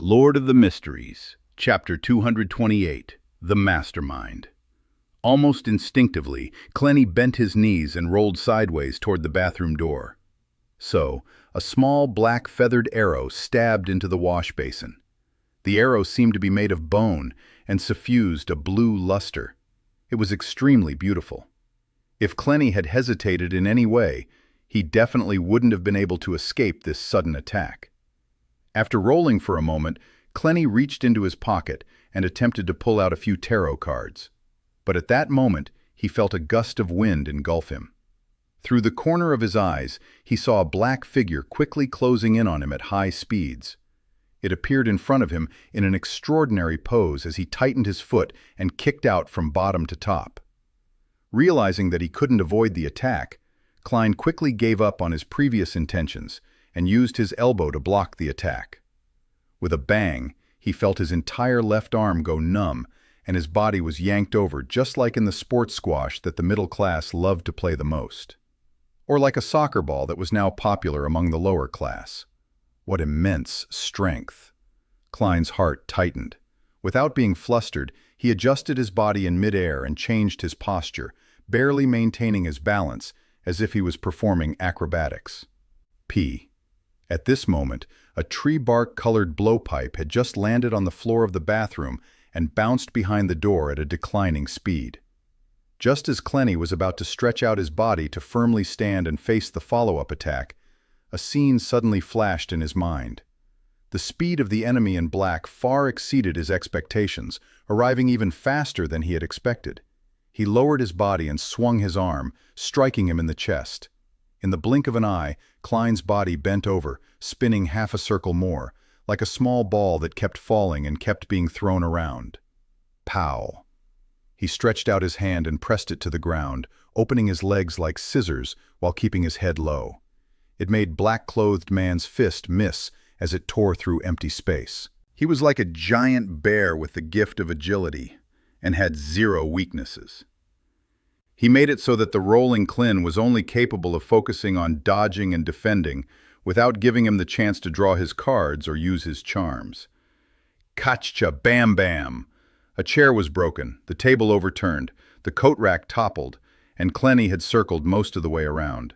Lord of the Mysteries, Chapter 228, The Mastermind. Almost instinctively, Clenny bent his knees and rolled sideways toward the bathroom door. So, a small black feathered arrow stabbed into the wash basin. The arrow seemed to be made of bone and suffused a blue luster. It was extremely beautiful. If Clenny had hesitated in any way, he definitely wouldn't have been able to escape this sudden attack. After rolling for a moment, Clenny reached into his pocket and attempted to pull out a few tarot cards. But at that moment, he felt a gust of wind engulf him. Through the corner of his eyes, he saw a black figure quickly closing in on him at high speeds. It appeared in front of him in an extraordinary pose as he tightened his foot and kicked out from bottom to top. Realizing that he couldn't avoid the attack, Klein quickly gave up on his previous intentions and used his elbow to block the attack. With a bang, he felt his entire left arm go numb, and his body was yanked over just like in the sports squash that the middle class loved to play the most. Or like a soccer ball that was now popular among the lower class. What immense strength! Klein's heart tightened. Without being flustered, he adjusted his body in midair and changed his posture, barely maintaining his balance, as if he was performing acrobatics. At this moment, a tree bark-colored blowpipe had just landed on the floor of the bathroom and bounced behind the door at a declining speed. Just as Clenny was about to stretch out his body to firmly stand and face the follow-up attack, a scene suddenly flashed in his mind. The speed of the enemy in black far exceeded his expectations, arriving even faster than he had expected. He lowered his body and swung his arm, striking him in the chest. In the blink of an eye, Klein's body bent over, spinning half a circle more, like a small ball that kept falling and kept being thrown around. Pow! He stretched out his hand and pressed it to the ground, opening his legs like scissors while keeping his head low. It made black-clothed man's fist miss as it tore through empty space. He was like a giant bear with the gift of agility, and had zero weaknesses. He made it so that the rolling Klein was only capable of focusing on dodging and defending, without giving him the chance to draw his cards or use his charms. Kachcha bam bam! A chair was broken, the table overturned, the coat rack toppled, and Clenny had circled most of the way around.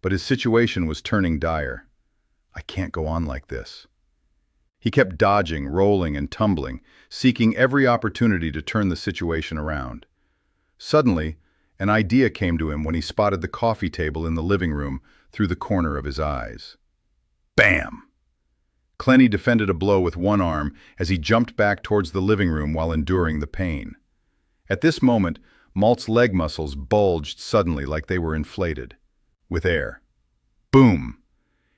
But his situation was turning dire. I can't go on like this. He kept dodging, rolling, and tumbling, seeking every opportunity to turn the situation around. Suddenly, an idea came to him when he spotted the coffee table in the living room through the corner of his eyes. Bam! Clenny defended a blow with one arm as he jumped back towards the living room while enduring the pain. At this moment, Malt's leg muscles bulged suddenly like they were inflated. With air. Boom!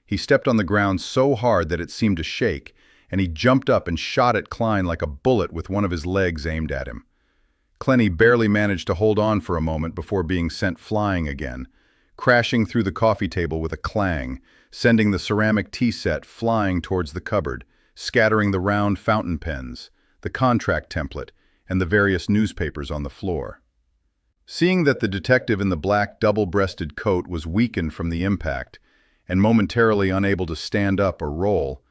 He stepped on the ground so hard that it seemed to shake, and he jumped up and shot at Klein like a bullet with one of his legs aimed at him. Clenny barely managed to hold on for a moment before being sent flying again, crashing through the coffee table with a clang, sending the ceramic tea set flying towards the cupboard, scattering the round fountain pens, the contract template, and the various newspapers on the floor. Seeing that the detective in the black double-breasted coat was weakened from the impact and momentarily unable to stand up or roll,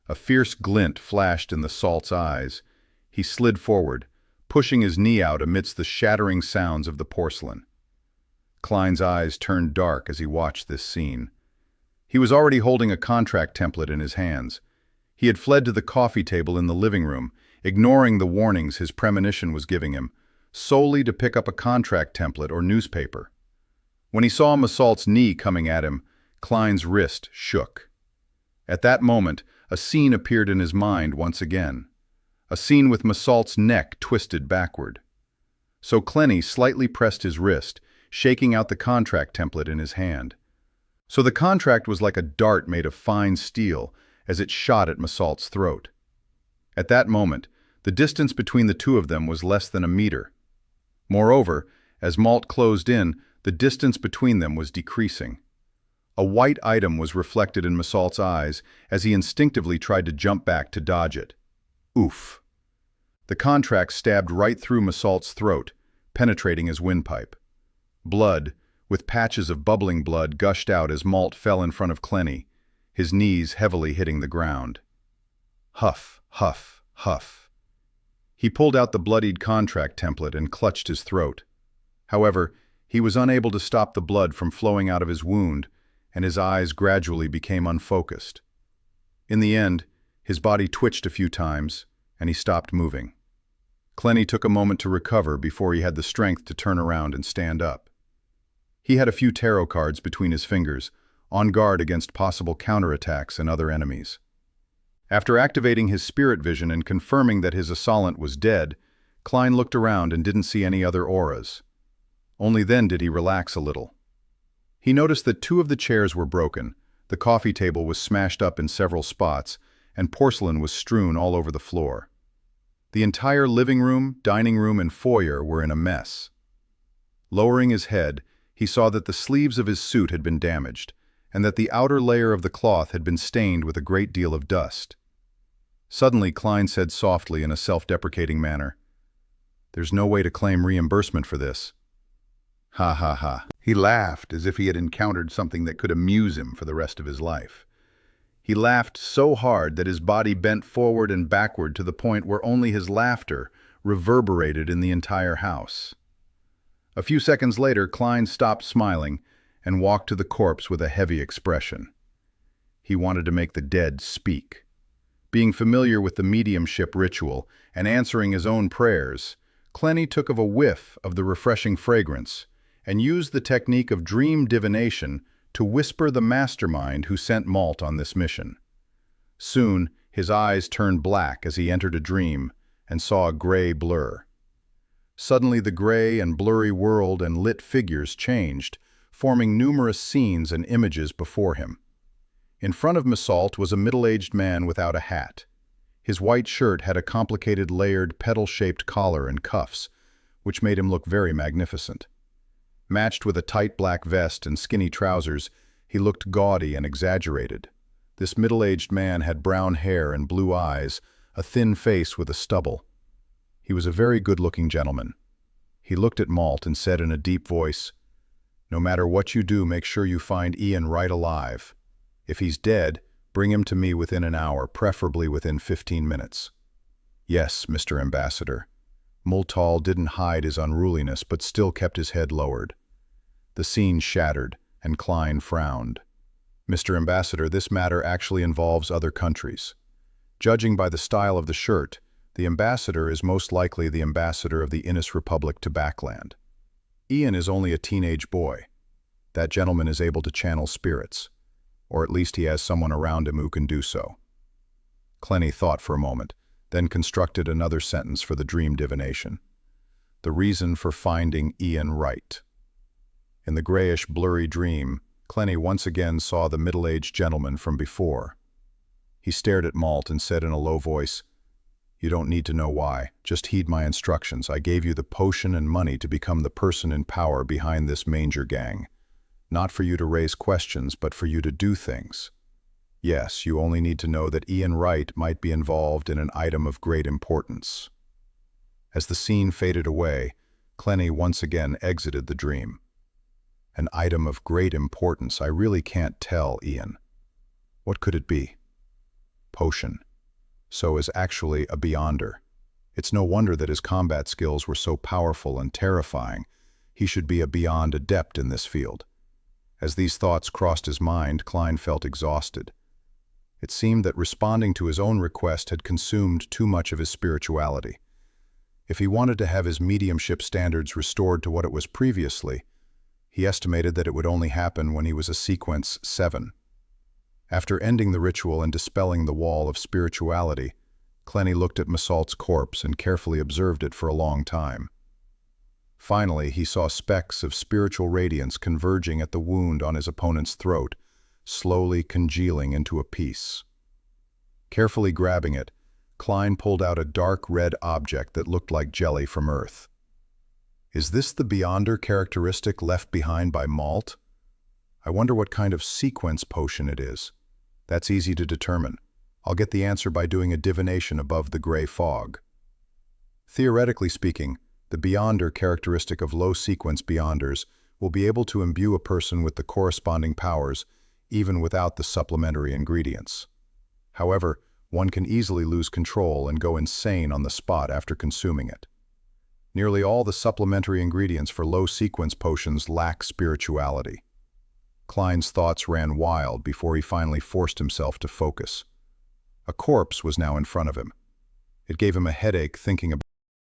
a fierce glint flashed in the salt's eyes. He slid forward, pushing his knee out amidst the shattering sounds of the porcelain. Klein's eyes turned dark as he watched this scene. He was already holding a contract template in his hands. He had fled to the coffee table in the living room, ignoring the warnings his premonition was giving him, solely to pick up a contract template or newspaper. When he saw Massault's knee coming at him, Klein's wrist shook. At that moment, a scene appeared in his mind once again. A scene with Massault's neck twisted backward. So Clenny slightly pressed his wrist, shaking out the contract template in his hand. So the contract was like a dart made of fine steel as it shot at Massault's throat. At that moment, the distance between the two of them was less than a meter. Moreover, as Malt closed in, the distance between them was decreasing. A white item was reflected in Massault's eyes as he instinctively tried to jump back to dodge it. Oof! The contract stabbed right through Massault's throat, penetrating his windpipe. Blood, with patches of bubbling blood, gushed out as Malt fell in front of Clenny, his knees heavily hitting the ground. Huff, huff, huff. He pulled out the bloodied contract template and clutched his throat. However, he was unable to stop the blood from flowing out of his wound, and his eyes gradually became unfocused. In the end, his body twitched a few times, and he stopped moving. Klein took a moment to recover before he had the strength to turn around and stand up. He had a few tarot cards between his fingers, on guard against possible counterattacks and other enemies. After activating his spirit vision and confirming that his assailant was dead, Klein looked around and didn't see any other auras. Only then did he relax a little. He noticed that 2 of the chairs were broken, the coffee table was smashed up in several spots, and porcelain was strewn all over the floor. The entire living room, dining room, and foyer were in a mess. Lowering his head, he saw that the sleeves of his suit had been damaged, and that the outer layer of the cloth had been stained with a great deal of dust. Suddenly, Klein said softly in a self-deprecating manner, "There's no way to claim reimbursement for this." Ha ha ha. He laughed as if he had encountered something that could amuse him for the rest of his life. He laughed so hard that his body bent forward and backward to the point where only his laughter reverberated in the entire house. A few seconds later, Klein stopped smiling and walked to the corpse with a heavy expression. He wanted to make the dead speak. Being familiar with the mediumship ritual and answering his own prayers, Klein took a whiff of the refreshing fragrance and used the technique of dream divination to whisper the mastermind who sent Malt on this mission. Soon, his eyes turned black as he entered a dream and saw a gray blur. Suddenly, the gray and blurry world and lit figures changed, forming numerous scenes and images before him. In front of Malt was a middle-aged man without a hat. His white shirt had a complicated layered petal-shaped collar and cuffs, which made him look very magnificent. Matched with a tight black vest and skinny trousers, he looked gaudy and exaggerated. This middle-aged man had brown hair and blue eyes, a thin face with a stubble. He was a very good-looking gentleman. He looked at Malt and said in a deep voice, "No matter what you do, make sure you find Ian Wright alive. If he's dead, bring him to me within an hour, preferably within 15 minutes. Yes, Mr. Ambassador." Multal didn't hide his unruliness, but still kept his head lowered. The scene shattered, and Klein frowned. "Mr. Ambassador, this matter actually involves other countries. Judging by the style of the shirt, the ambassador is most likely the ambassador of the Innis Republic to Backland. Ian is only a teenage boy. That gentleman is able to channel spirits, or at least he has someone around him who can do so." Klein thought for a moment, then constructed another sentence for the dream divination. "The reason for finding Ian Wright." In the grayish, blurry dream, Klein once again saw the middle-aged gentleman from before. He stared at Malt and said in a low voice, "You don't need to know why. Just heed my instructions. I gave you the potion and money to become the person in power behind this manger gang. Not for you to raise questions, but for you to do things. Yes, you only need to know that Ian Wright might be involved in an item of great importance." As the scene faded away, Klein once again exited the dream. "An item of great importance. I really can't tell, Ian. What could it be? Potion. So is actually a Beyonder. It's no wonder that his combat skills were so powerful and terrifying. He should be a Beyond adept in this field." As these thoughts crossed his mind, Klein felt exhausted. It seemed that responding to his own request had consumed too much of his spirituality. If he wanted to have his mediumship standards restored to what it was previously, he estimated that it would only happen when he was a sequence 7. After ending the ritual and dispelling the wall of spirituality, Klein looked at Malt's corpse and carefully observed it for a long time. Finally, he saw specks of spiritual radiance converging at the wound on his opponent's throat, slowly congealing into a piece. Carefully grabbing it, Klein pulled out a dark red object that looked like jelly from Earth. Is this the Beyonder characteristic left behind by Malt? I wonder what kind of sequence potion it is. That's easy to determine. I'll get the answer by doing a divination above the gray fog. Theoretically speaking, the Beyonder characteristic of low-sequence Beyonders will be able to imbue a person with the corresponding powers even without the supplementary ingredients. However, One can easily lose control and go insane on the spot after consuming it. Nearly all the supplementary ingredients for low-sequence potions lack spirituality. Klein's thoughts ran wild before he finally forced himself to focus. A corpse was now in front of him. It gave him a headache thinking about